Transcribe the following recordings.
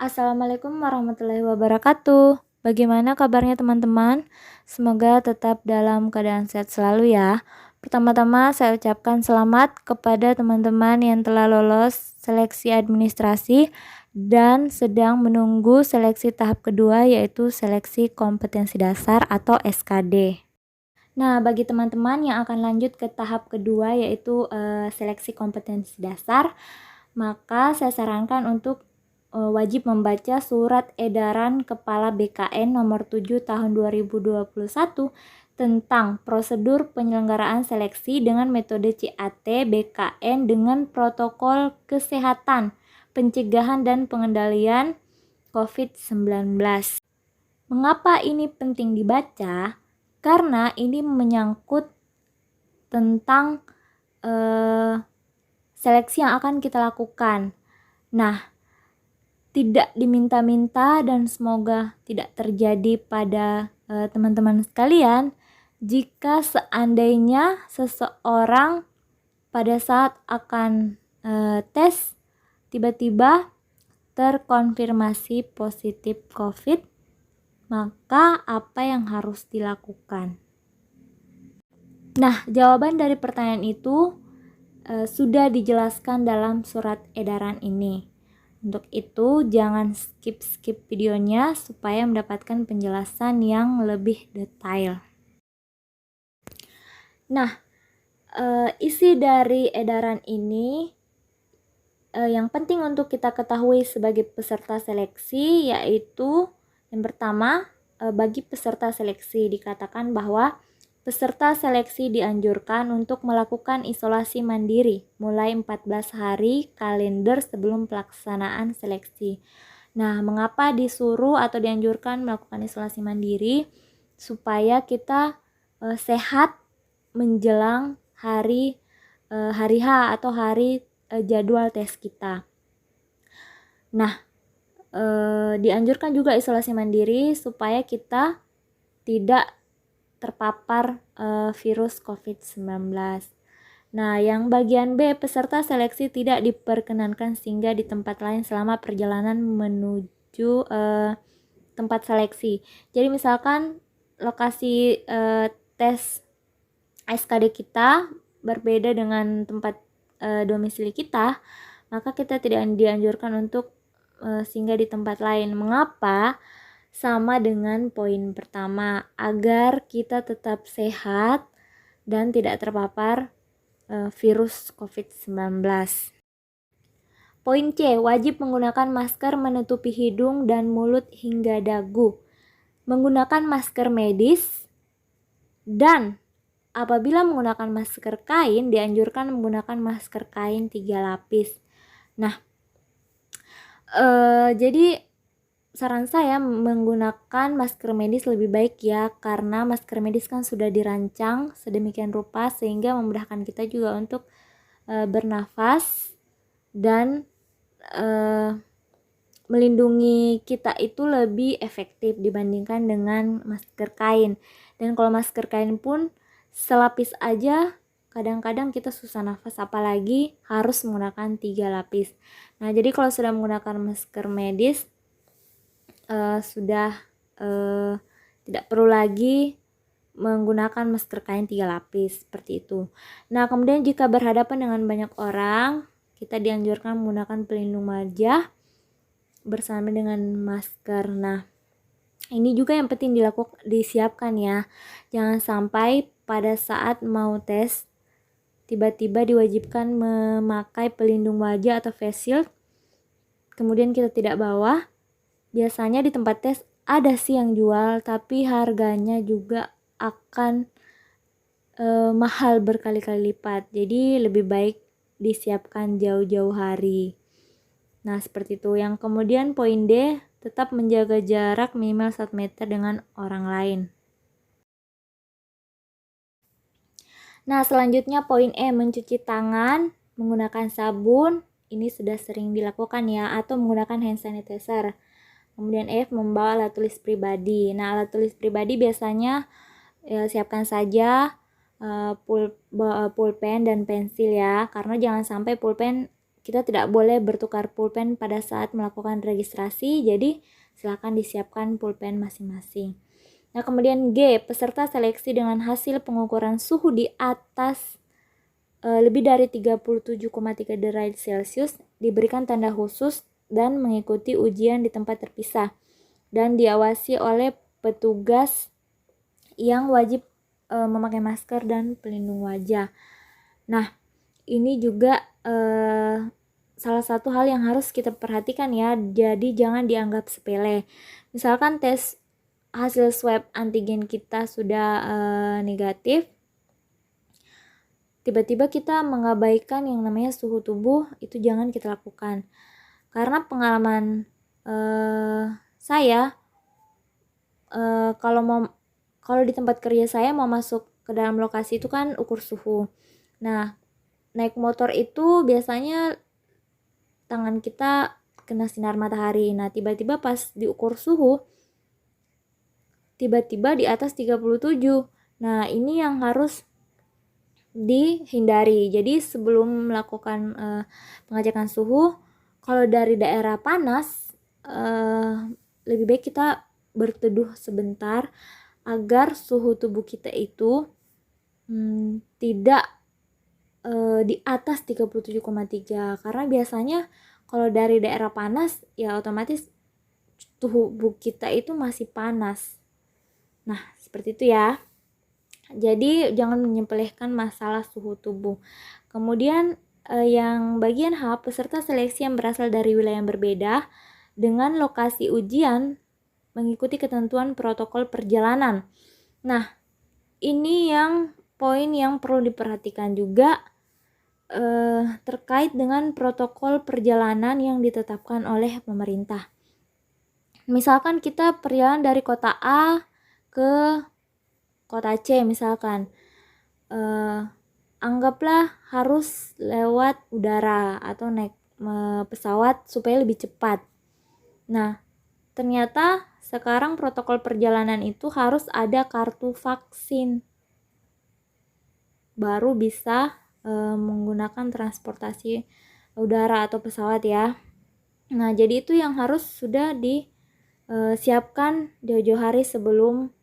Assalamualaikum warahmatullahi wabarakatuh. Bagaimana kabarnya teman-teman? Semoga tetap dalam keadaan sehat selalu ya. Pertama-tama saya ucapkan selamat kepada teman-teman yang telah lolos seleksi administrasi dan sedang menunggu seleksi tahap kedua, yaitu seleksi kompetensi dasar atau SKD. Nah, bagi teman-teman yang akan lanjut ke tahap kedua, yaitu seleksi kompetensi dasar, maka saya sarankan untuk wajib membaca surat edaran Kepala BKN nomor 7 tahun 2021 tentang prosedur penyelenggaraan seleksi dengan metode CAT BKN dengan protokol kesehatan, pencegahan dan pengendalian COVID-19. Mengapa ini penting dibaca? Karena ini menyangkut tentang seleksi yang akan kita lakukan. Nah, tidak diminta-minta dan semoga tidak terjadi pada teman-teman sekalian jika seandainya seseorang pada saat akan tes tiba-tiba terkonfirmasi positif COVID, maka apa yang harus dilakukan? Nah, jawaban dari pertanyaan itu sudah dijelaskan dalam surat edaran ini. Untuk itu, jangan skip videonya supaya mendapatkan penjelasan yang lebih detail. Nah, isi dari edaran ini yang penting untuk kita ketahui sebagai peserta seleksi, yaitu yang pertama, bagi peserta seleksi dikatakan bahwa peserta seleksi dianjurkan untuk melakukan isolasi mandiri mulai 14 hari kalender sebelum pelaksanaan seleksi. Nah, mengapa disuruh atau dianjurkan melakukan isolasi mandiri? Supaya kita sehat menjelang hari H atau hari jadwal tes kita. Nah, dianjurkan juga isolasi mandiri supaya kita tidak terpapar virus COVID-19. Nah, yang bagian B, peserta seleksi tidak diperkenankan singgah di tempat lain selama perjalanan menuju tempat seleksi. Jadi misalkan lokasi tes SKD kita berbeda dengan tempat domisili kita, maka kita tidak dianjurkan untuk singgah di tempat lain. Mengapa? Sama dengan poin pertama, agar kita tetap sehat dan tidak terpapar virus COVID-19. Poin C, wajib menggunakan masker menutupi hidung dan mulut hingga dagu. Menggunakan masker medis, dan apabila menggunakan masker kain, dianjurkan menggunakan masker kain 3 lapis. Nah, jadi saran saya menggunakan masker medis lebih baik ya, karena masker medis kan sudah dirancang sedemikian rupa sehingga memudahkan kita juga untuk bernafas dan melindungi kita itu lebih efektif dibandingkan dengan masker kain. Dan kalau masker kain pun selapis aja kadang-kadang kita susah nafas, apalagi harus menggunakan 3 lapis. Nah, jadi kalau sudah menggunakan masker medis sudah tidak perlu lagi menggunakan masker kain 3 lapis seperti itu. Nah, kemudian jika berhadapan dengan banyak orang, kita dianjurkan menggunakan pelindung wajah bersama dengan masker. Nah, ini juga yang penting disiapkan ya. Jangan sampai pada saat mau tes tiba-tiba diwajibkan memakai pelindung wajah atau face shield, kemudian kita tidak bawa. Biasanya di tempat tes ada sih yang jual, tapi harganya juga akan mahal berkali-kali lipat. Jadi lebih baik disiapkan jauh-jauh hari. Nah, seperti itu. Yang kemudian poin D, tetap menjaga jarak minimal 1 meter dengan orang lain. Nah, selanjutnya poin E, mencuci tangan menggunakan sabun. Ini sudah sering dilakukan ya, atau menggunakan hand sanitizer. Kemudian F, membawa alat tulis pribadi. Nah, alat tulis pribadi biasanya siapkan saja pulpen dan pensil ya, karena jangan sampai pulpen kita tidak boleh bertukar pulpen pada saat melakukan registrasi, jadi silakan disiapkan pulpen masing-masing. Nah, kemudian G, peserta seleksi dengan hasil pengukuran suhu di atas lebih dari 37,3 derajat Celcius diberikan tanda khusus dan mengikuti ujian di tempat terpisah dan diawasi oleh petugas yang wajib memakai masker dan pelindung wajah. Nah, ini juga salah satu hal yang harus kita perhatikan ya, jadi jangan dianggap sepele. Misalkan tes hasil swab antigen kita sudah negatif, tiba-tiba kita mengabaikan yang namanya suhu tubuh, itu jangan kita lakukan. Karena pengalaman saya, kalau di tempat kerja saya mau masuk ke dalam lokasi itu kan ukur suhu. Nah, naik motor itu biasanya tangan kita kena sinar matahari. Nah, tiba-tiba pas diukur suhu, tiba-tiba di atas 37. Nah, ini yang harus dihindari. Jadi sebelum melakukan pengecekan suhu, kalau dari daerah panas, lebih baik kita berteduh sebentar agar suhu tubuh kita itu tidak di atas 37,3, karena biasanya kalau dari daerah panas ya otomatis tubuh kita itu masih panas. Nah, seperti itu ya. Jadi jangan menyepelekan masalah suhu tubuh. Kemudian yang bagian H, peserta seleksi yang berasal dari wilayah yang berbeda dengan lokasi ujian mengikuti ketentuan protokol perjalanan. Nah, ini yang poin yang perlu diperhatikan juga terkait dengan protokol perjalanan yang ditetapkan oleh pemerintah. Misalkan kita perjalanan dari kota A ke kota C misalkan, anggaplah harus lewat udara atau naik pesawat supaya lebih cepat. Nah, ternyata sekarang protokol perjalanan itu harus ada kartu vaksin baru bisa menggunakan transportasi udara atau pesawat ya. Nah, jadi itu yang harus sudah disiapkan jauh-jauh hari sebelum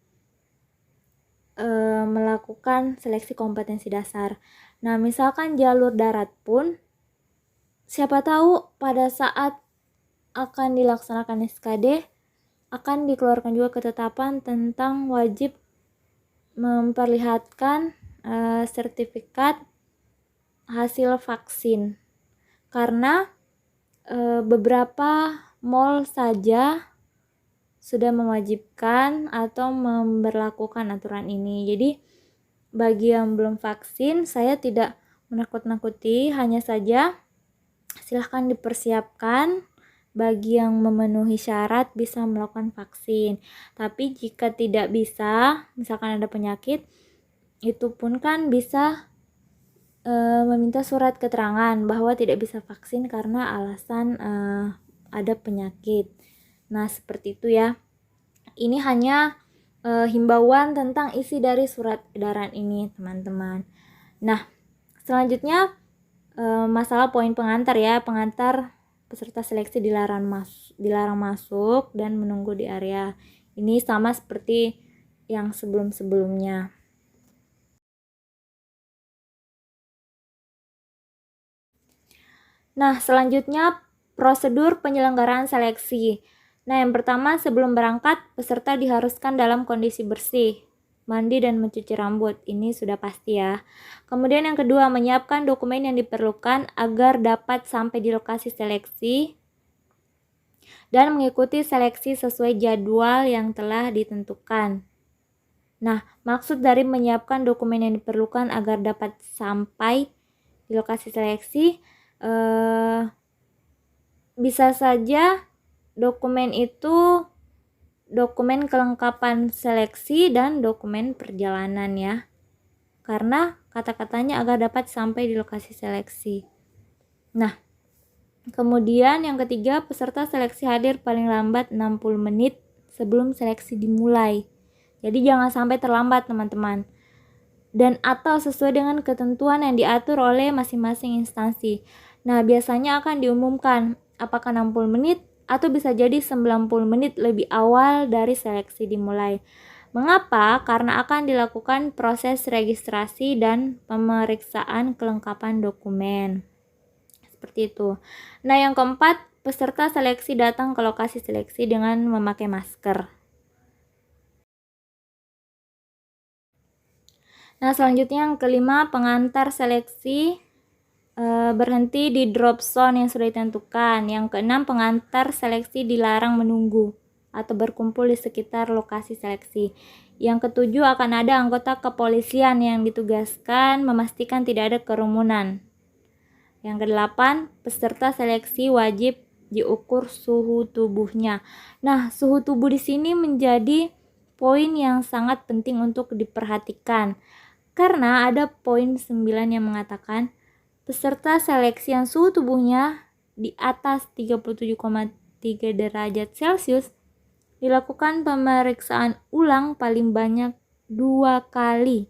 melakukan seleksi kompetensi dasar. Nah, misalkan jalur darat pun, siapa tahu pada saat akan dilaksanakan SKD akan dikeluarkan juga ketetapan tentang wajib memperlihatkan sertifikat hasil vaksin, karena beberapa mall saja sudah mewajibkan atau memberlakukan aturan ini. Jadi bagi yang belum vaksin, saya tidak menakut-nakuti, hanya saja silahkan dipersiapkan. Bagi yang memenuhi syarat bisa melakukan vaksin. Tapi jika tidak bisa, misalkan ada penyakit, itu pun kan bisa meminta surat keterangan bahwa tidak bisa vaksin karena alasan ada penyakit. Nah, seperti itu ya. Ini hanya himbauan tentang isi dari surat edaran ini, teman-teman. Nah, selanjutnya masalah poin pengantar ya. Pengantar peserta seleksi dilarang masuk dan menunggu di area. Ini sama seperti yang sebelum-sebelumnya. Nah, selanjutnya prosedur penyelenggaraan seleksi. Nah, yang pertama, sebelum berangkat, peserta diharuskan dalam kondisi bersih, mandi dan mencuci rambut. Ini sudah pasti ya. Kemudian yang kedua, menyiapkan dokumen yang diperlukan agar dapat sampai di lokasi seleksi dan mengikuti seleksi sesuai jadwal yang telah ditentukan. Nah, maksud dari menyiapkan dokumen yang diperlukan agar dapat sampai di lokasi seleksi, bisa saja dokumen itu dokumen kelengkapan seleksi dan dokumen perjalanan ya, karena kata-katanya agar dapat sampai di lokasi seleksi. Nah, kemudian yang ketiga, peserta seleksi hadir paling lambat 60 menit sebelum seleksi dimulai. Jadi jangan sampai terlambat, teman-teman. Dan atau sesuai dengan ketentuan yang diatur oleh masing-masing instansi. Nah, biasanya akan diumumkan apakah 60 menit atau bisa jadi 90 menit lebih awal dari seleksi dimulai. Mengapa? Karena akan dilakukan proses registrasi dan pemeriksaan kelengkapan dokumen. Seperti itu. Nah, yang keempat, peserta seleksi datang ke lokasi seleksi dengan memakai masker. Nah, selanjutnya yang kelima, pengantar seleksi berhenti di drop zone yang sudah ditentukan. Yang keenam, pengantar seleksi dilarang menunggu atau berkumpul di sekitar lokasi seleksi. Yang ketujuh, akan ada anggota kepolisian yang ditugaskan memastikan tidak ada kerumunan. Yang kedelapan, peserta seleksi wajib diukur suhu tubuhnya. Nah, suhu tubuh di sini menjadi poin yang sangat penting untuk diperhatikan. Karena ada poin 9 yang mengatakan peserta seleksi yang suhu tubuhnya di atas 37,3 derajat Celcius dilakukan pemeriksaan ulang paling banyak 2 kali.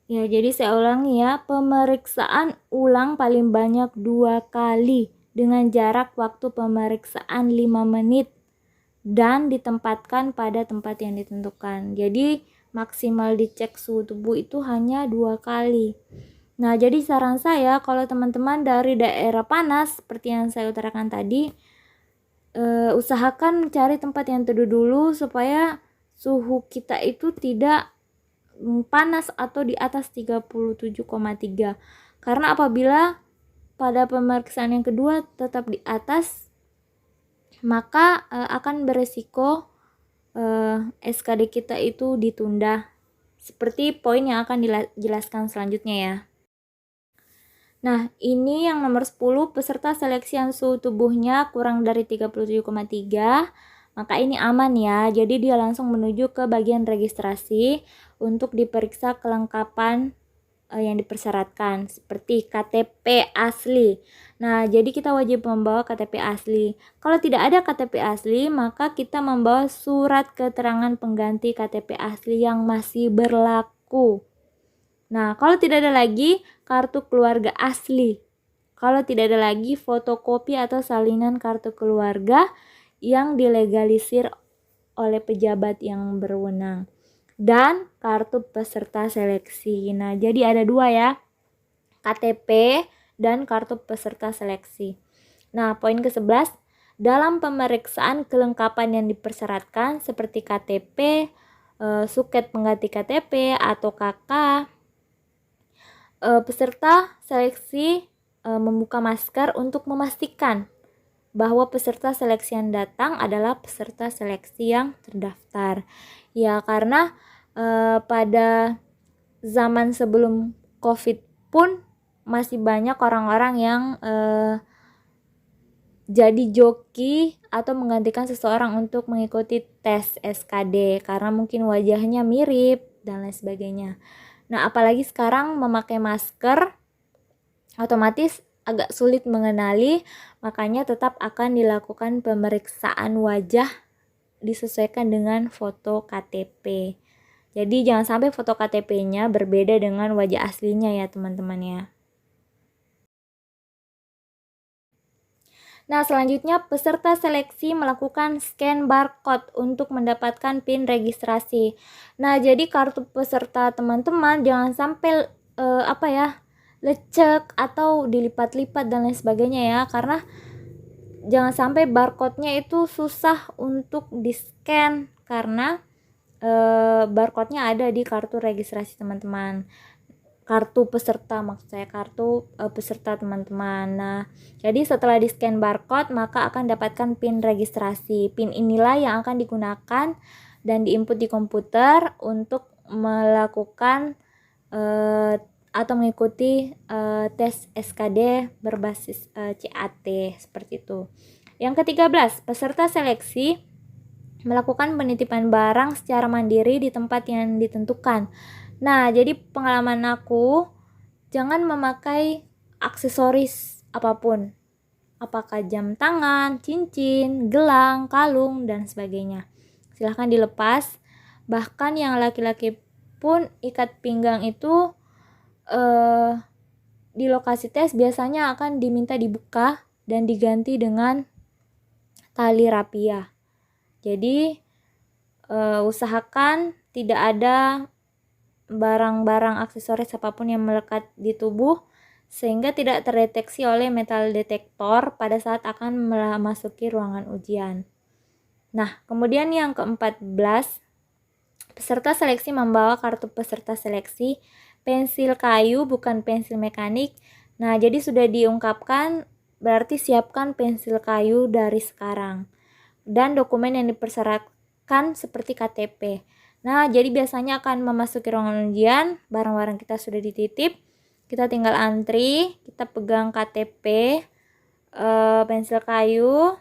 Ya, jadi saya ulangi ya, pemeriksaan ulang paling banyak 2 kali dengan jarak waktu pemeriksaan 5 menit dan ditempatkan pada tempat yang ditentukan. Jadi maksimal dicek suhu tubuh itu hanya 2 kali. Nah, jadi saran saya kalau teman-teman dari daerah panas seperti yang saya utarakan tadi, usahakan mencari tempat yang teduh dulu supaya suhu kita itu tidak panas atau di atas 37,3. Karena apabila pada pemeriksaan yang kedua tetap di atas, maka akan beresiko SKD kita itu ditunda. Seperti poin yang akan dijelaskan selanjutnya ya. Nah, ini yang nomor 10, peserta seleksi yang suhu tubuhnya kurang dari 37,3, maka ini aman ya. Jadi dia langsung menuju ke bagian registrasi untuk diperiksa kelengkapan yang dipersyaratkan seperti KTP asli. Nah, jadi kita wajib membawa KTP asli. Kalau tidak ada KTP asli, maka kita membawa surat keterangan pengganti KTP asli yang masih berlaku. Nah, kalau tidak ada lagi kartu keluarga asli. Kalau tidak ada lagi fotokopi atau salinan kartu keluarga yang dilegalisir oleh pejabat yang berwenang. Dan kartu peserta seleksi. Nah, jadi ada 2 ya. KTP dan kartu peserta seleksi. Nah, poin ke-11, dalam pemeriksaan kelengkapan yang dipersyaratkan seperti KTP, suket pengganti KTP atau KK, peserta seleksi membuka masker untuk memastikan bahwa peserta seleksi yang datang adalah peserta seleksi yang terdaftar. Ya, karena pada zaman sebelum COVID pun masih banyak orang-orang yang jadi joki atau menggantikan seseorang untuk mengikuti tes SKD karena mungkin wajahnya mirip dan lain sebagainya. Nah, apalagi sekarang memakai masker otomatis agak sulit mengenali, makanya tetap akan dilakukan pemeriksaan wajah disesuaikan dengan foto KTP. Jadi jangan sampai foto KTP-nya berbeda dengan wajah aslinya ya teman-teman ya. Nah, selanjutnya peserta seleksi melakukan scan barcode untuk mendapatkan PIN registrasi. Nah, jadi kartu peserta teman-teman jangan sampai lecek atau dilipat-lipat dan lain sebagainya ya, karena jangan sampai barcode-nya itu susah untuk di-scan karena barcode-nya ada di kartu registrasi teman-teman. Kartu peserta maksud saya, kartu peserta teman-teman. Nah, jadi setelah di-scan barcode maka akan dapatkan PIN registrasi. PIN inilah yang akan digunakan dan diinput di komputer untuk melakukan atau mengikuti tes SKD berbasis CAT seperti itu. Yang ke-13, peserta seleksi melakukan penitipan barang secara mandiri di tempat yang ditentukan. Nah, jadi pengalaman aku, jangan memakai aksesoris apapun. Apakah jam tangan, cincin, gelang, kalung, dan sebagainya. Silahkan dilepas. Bahkan yang laki-laki pun ikat pinggang itu di lokasi tes biasanya akan diminta dibuka dan diganti dengan tali rapia. Jadi usahakan tidak ada barang-barang aksesoris apapun yang melekat di tubuh sehingga tidak terdeteksi oleh metal detektor pada saat akan memasuki ruangan ujian. Nah, kemudian yang ke-14, peserta seleksi membawa kartu peserta seleksi, pensil kayu bukan pensil mekanik. Nah, jadi sudah diungkapkan, berarti siapkan pensil kayu dari sekarang. Dan dokumen yang dipersyaratkan seperti KTP. Nah, jadi biasanya akan memasuki ruangan ujian, barang-barang kita sudah dititip, kita tinggal antri, kita pegang KTP, pensil kayu,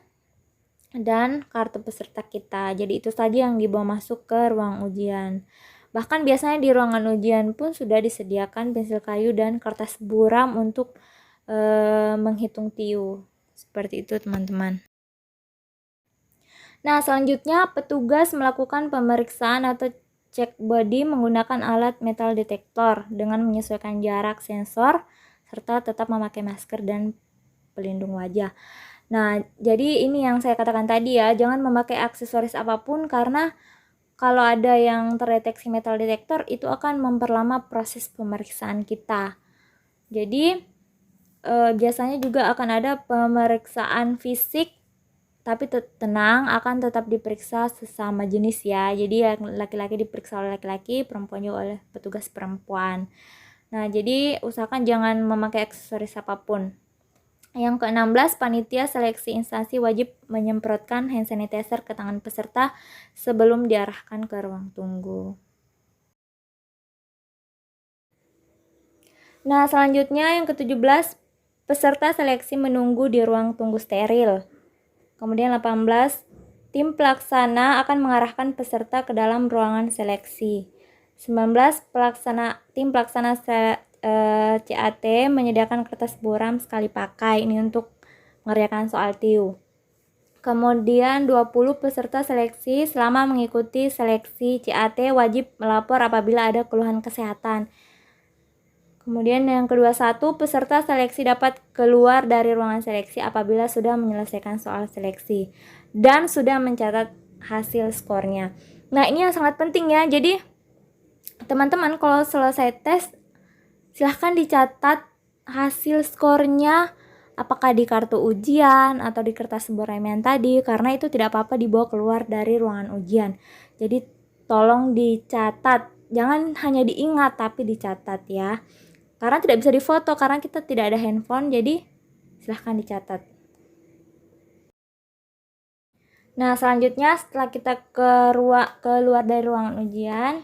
dan kartu peserta kita. Jadi itu saja yang dibawa masuk ke ruang ujian. Bahkan biasanya di ruangan ujian pun sudah disediakan pensil kayu dan kertas buram untuk menghitung TIU. Seperti itu teman-teman. Nah, selanjutnya petugas melakukan pemeriksaan atau cek body menggunakan alat metal detektor dengan menyesuaikan jarak sensor serta tetap memakai masker dan pelindung wajah. Nah, jadi ini yang saya katakan tadi ya, jangan memakai aksesoris apapun karena kalau ada yang terdeteksi metal detektor itu akan memperlama proses pemeriksaan kita. Jadi biasanya juga akan ada pemeriksaan fisik, tapi tenang, akan tetap diperiksa sesama jenis ya. Jadi yang laki-laki diperiksa oleh laki-laki, perempuan juga oleh petugas perempuan. Nah, jadi usahakan jangan memakai aksesoris apapun. Yang ke-16, panitia seleksi instansi wajib menyemprotkan hand sanitizer ke tangan peserta sebelum diarahkan ke ruang tunggu. Nah, selanjutnya yang ke-17, peserta seleksi menunggu di ruang tunggu steril. Kemudian 18, tim pelaksana akan mengarahkan peserta ke dalam ruangan seleksi. 19, tim pelaksana CAT menyediakan kertas buram sekali pakai ini untuk mengerjakan soal TIU. Kemudian 20, peserta seleksi selama mengikuti seleksi CAT wajib melapor apabila ada keluhan kesehatan. Kemudian yang ke-21, peserta seleksi dapat keluar dari ruangan seleksi apabila sudah menyelesaikan soal seleksi dan sudah mencatat hasil skornya. Nah, ini yang sangat penting ya. Jadi teman-teman kalau selesai tes silahkan dicatat hasil skornya, apakah di kartu ujian atau di kertas boremian tadi, karena itu tidak apa-apa dibawa keluar dari ruangan ujian. Jadi tolong dicatat, jangan hanya diingat tapi dicatat ya. Karena tidak bisa difoto karena kita tidak ada handphone, jadi silahkan dicatat. Nah, selanjutnya setelah kita keluar dari ruangan ujian,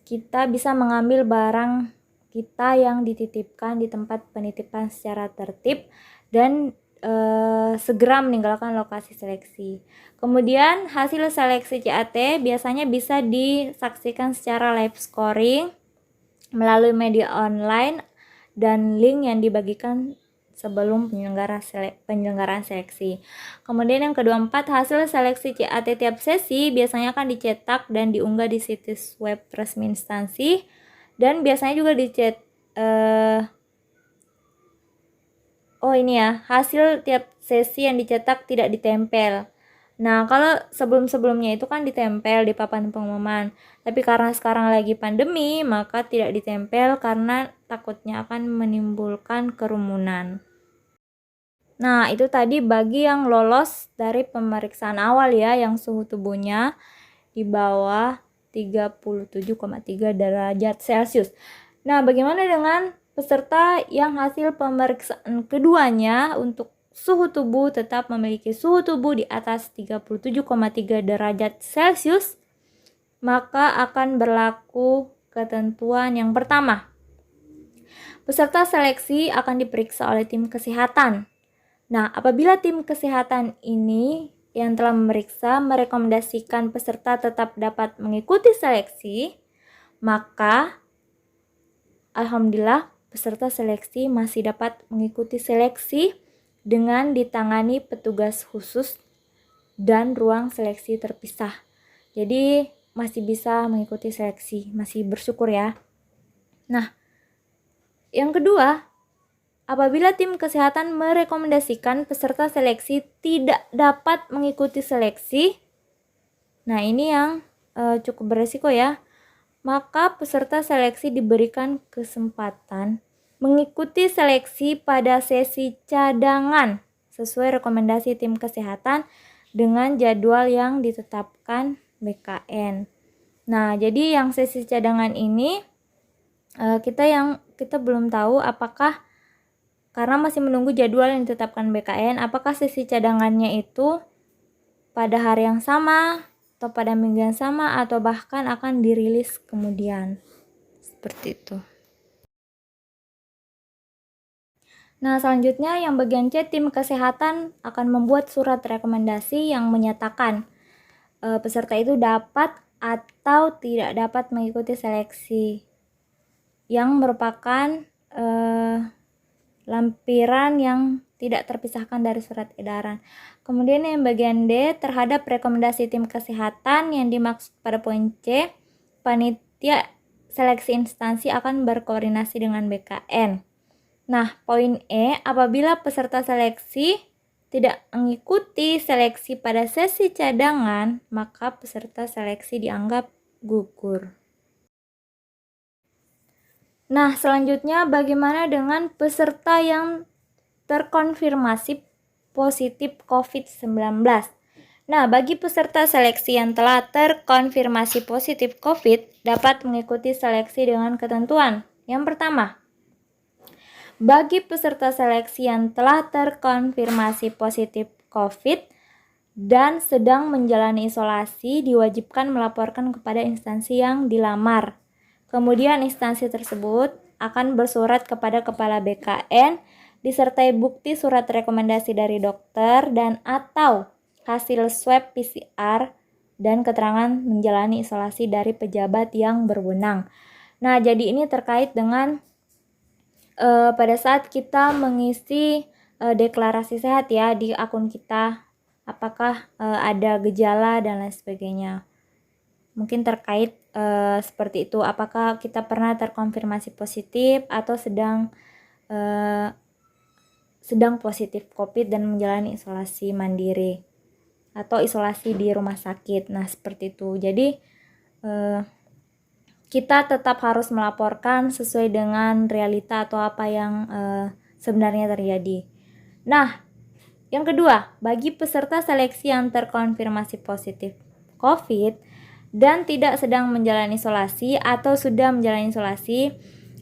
kita bisa mengambil barang kita yang dititipkan di tempat penitipan secara tertib dan segera meninggalkan lokasi seleksi. Kemudian hasil seleksi CAT biasanya bisa disaksikan secara live scoring melalui media online dan link yang dibagikan sebelum penyelenggaraan seleksi. Kemudian yang ke-24, hasil seleksi CAT tiap sesi biasanya akan dicetak dan diunggah di situs web resmi instansi dan biasanya juga hasil tiap sesi yang dicetak tidak ditempel. Nah, kalau sebelum-sebelumnya itu kan ditempel di papan pengumuman. Tapi karena sekarang lagi pandemi, maka tidak ditempel karena takutnya akan menimbulkan kerumunan. Nah, itu tadi bagi yang lolos dari pemeriksaan awal ya, yang suhu tubuhnya di bawah 37,3 derajat Celcius. Nah, bagaimana dengan peserta yang hasil pemeriksaan keduanya untuk suhu tubuh tetap memiliki suhu tubuh di atas 37,3 derajat Celcius, maka akan berlaku ketentuan yang pertama. Peserta seleksi akan diperiksa oleh tim kesehatan. Nah, apabila tim kesehatan ini yang telah memeriksa merekomendasikan peserta tetap dapat mengikuti seleksi, maka alhamdulillah peserta seleksi masih dapat mengikuti seleksi dengan ditangani petugas khusus dan ruang seleksi terpisah. Jadi masih bisa mengikuti seleksi, masih bersyukur ya. Nah, yang kedua, apabila tim kesehatan merekomendasikan peserta seleksi tidak dapat mengikuti seleksi, nah ini yang cukup beresiko ya, maka peserta seleksi diberikan kesempatan mengikuti seleksi pada sesi cadangan sesuai rekomendasi tim kesehatan dengan jadwal yang ditetapkan BKN. Nah, jadi yang sesi cadangan ini kita belum tahu apakah, karena masih menunggu jadwal yang ditetapkan BKN, apakah sesi cadangannya itu pada hari yang sama atau pada minggu yang sama atau bahkan akan dirilis kemudian. Seperti itu. Nah, selanjutnya yang bagian C, tim kesehatan akan membuat surat rekomendasi yang menyatakan peserta itu dapat atau tidak dapat mengikuti seleksi, yang merupakan lampiran yang tidak terpisahkan dari surat edaran. Kemudian yang bagian D, terhadap rekomendasi tim kesehatan yang dimaksud pada poin C, panitia seleksi instansi akan berkoordinasi dengan BKN. Nah, poin E, apabila peserta seleksi tidak mengikuti seleksi pada sesi cadangan, maka peserta seleksi dianggap gugur. Nah, selanjutnya bagaimana dengan peserta yang terkonfirmasi positif COVID-19? Nah, bagi peserta seleksi yang telah terkonfirmasi positif COVID dapat mengikuti seleksi dengan ketentuan. Yang pertama, bagi peserta seleksi yang telah terkonfirmasi positif COVID dan sedang menjalani isolasi diwajibkan melaporkan kepada instansi yang dilamar. Kemudian instansi tersebut akan bersurat kepada Kepala BKN disertai bukti surat rekomendasi dari dokter dan atau hasil swab PCR dan keterangan menjalani isolasi dari pejabat yang berwenang. Nah, jadi ini terkait dengan pada saat kita mengisi deklarasi sehat ya di akun kita, apakah ada gejala dan lain sebagainya. Mungkin terkait seperti itu, apakah kita pernah terkonfirmasi positif atau sedang positif COVID dan menjalani isolasi mandiri atau isolasi di rumah sakit. Nah, seperti itu. Jadi kita tetap harus melaporkan sesuai dengan realita atau apa yang sebenarnya terjadi. Nah, yang kedua, bagi peserta seleksi yang terkonfirmasi positif COVID dan tidak sedang menjalani isolasi atau sudah menjalani isolasi,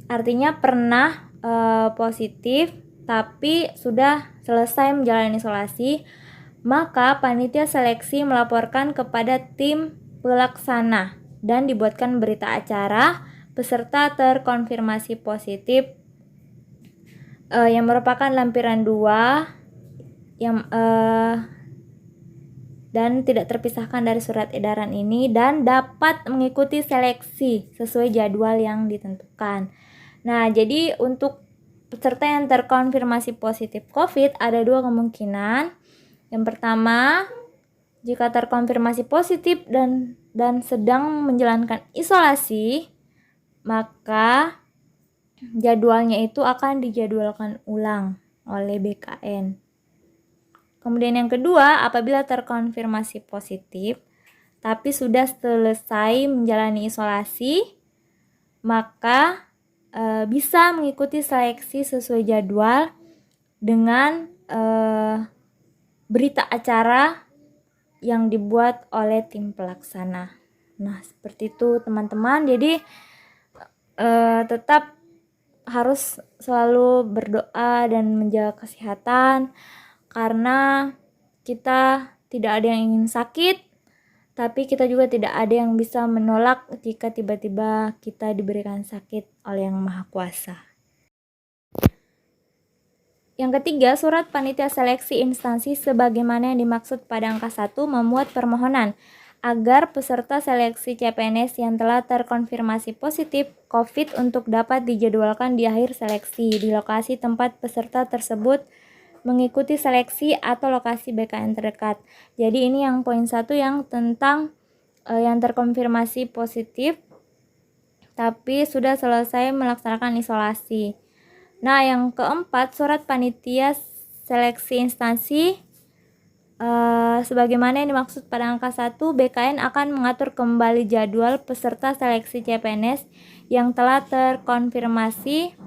artinya pernah positif tapi sudah selesai menjalani isolasi, maka panitia seleksi melaporkan kepada tim pelaksana dan dibuatkan berita acara peserta terkonfirmasi positif yang merupakan lampiran 2 yang dan tidak terpisahkan dari surat edaran ini dan dapat mengikuti seleksi sesuai jadwal yang ditentukan. Nah, jadi untuk peserta yang terkonfirmasi positif COVID ada 2 kemungkinan. Yang pertama, jika terkonfirmasi positif dan sedang menjalankan isolasi, maka jadwalnya itu akan dijadwalkan ulang oleh BKN. Kemudian yang kedua, apabila terkonfirmasi positif tapi sudah selesai menjalani isolasi, maka bisa mengikuti seleksi sesuai jadwal dengan berita acara yang dibuat oleh tim pelaksana. Nah, seperti itu teman-teman. Jadi tetap harus selalu berdoa dan menjaga kesehatan, karena kita tidak ada yang ingin sakit, tapi kita juga tidak ada yang bisa menolak jika tiba-tiba kita diberikan sakit oleh Yang Maha Kuasa. Yang ketiga, surat panitia seleksi instansi sebagaimana yang dimaksud pada angka 1 memuat permohonan agar peserta seleksi CPNS yang telah terkonfirmasi positif COVID untuk dapat dijadwalkan di akhir seleksi di lokasi tempat peserta tersebut mengikuti seleksi atau lokasi BKN terdekat. Jadi ini yang poin 1 yang tentang yang terkonfirmasi positif tapi sudah selesai melaksanakan isolasi. Nah, yang keempat, surat panitia seleksi instansi. Sebagaimana yang dimaksud pada angka 1, BKN akan mengatur kembali jadwal peserta seleksi CPNS yang telah terkonfirmasi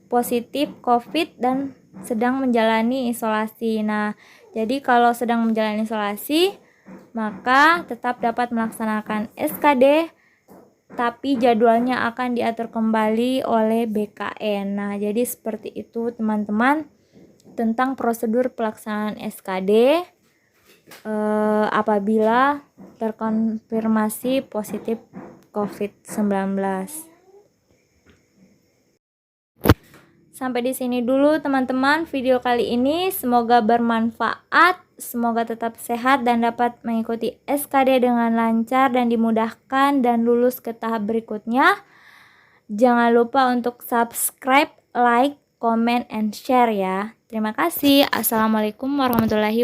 positif COVID dan sedang menjalani isolasi. Nah, jadi kalau sedang menjalani isolasi, maka tetap dapat melaksanakan SKD, tapi jadwalnya akan diatur kembali oleh BKN. Nah, jadi seperti itu teman-teman tentang prosedur pelaksanaan SKD apabila terkonfirmasi positif COVID-19. Sampai di sini dulu teman-teman video kali ini, semoga bermanfaat, semoga tetap sehat dan dapat mengikuti SKD dengan lancar dan dimudahkan dan lulus ke tahap berikutnya. Jangan lupa untuk subscribe, like, comment, and share ya. Terima kasih. Assalamualaikum warahmatullahi wabarakatuh.